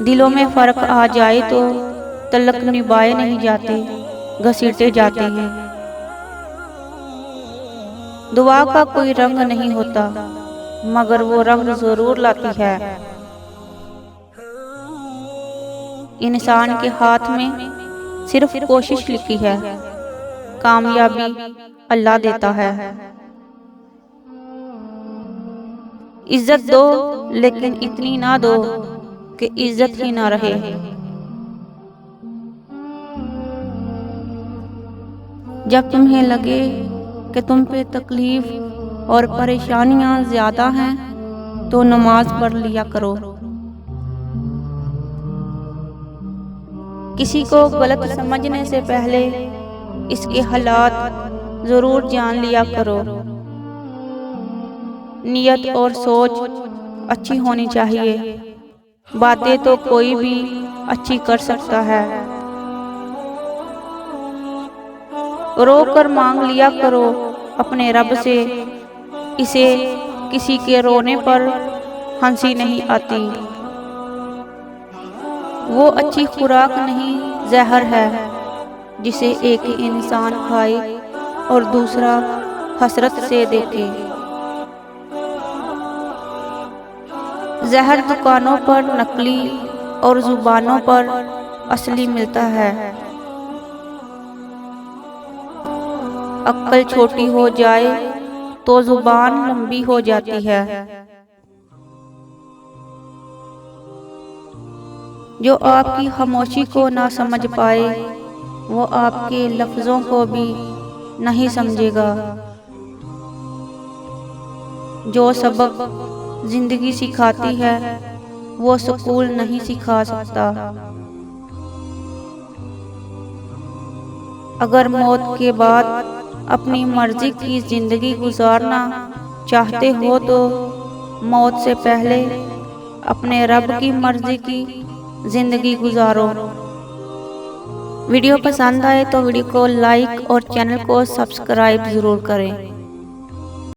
दिलों में फ़र्क आ जाए तो तलक निभाए नहीं जाते, घसीटे जाते हैं। दुआ का कोई रंग नहीं होता, मगर वो रंग ज़रूर लाती है। इंसान के हाथ में सिर्फ कोशिश लिखी है, कामयाबी अल्लाह देता है। इज्जत दो लेकिन इतनी ना दो कि इज्जत ही ना रहे। जब तुम्हें लगे कि तुम पे तकलीफ और परेशानियां ज्यादा हैं तो नमाज पढ़ लिया करो। किसी को गलत समझने से पहले इसके हालात जरूर जान लिया करो। नियत और सोच अच्छी होनी चाहिए, बातें तो कोई भी अच्छी कर सकता है। रो कर मांग लिया करो अपने रब से, इसे किसी के रोने पर हंसी नहीं आती। वो अच्छी खुराक नहीं जहर है जिसे एक इंसान खाए और दूसरा हसरत से देखे। जहर दुकानों पर नकली और जुबानों पर असली मिलता है। अक्ल छोटी हो जाए तो जुबान लंबी हो जाती है। जो आपकी खामोशी को ना समझ पाए वो आपके लफ्जों को भी नहीं समझेगा। जो सबक जिंदगी सिखाती है वो स्कूल नहीं सिखा सकता। अगर मौत के बाद अपनी मर्जी की जिंदगी गुजारना चाहते हो तो मौत से पहले अपने रब की मर्जी की जिंदगी गुजारो। वीडियो पसंद आए तो वीडियो को लाइक और चैनल को सब्सक्राइब जरूर करें।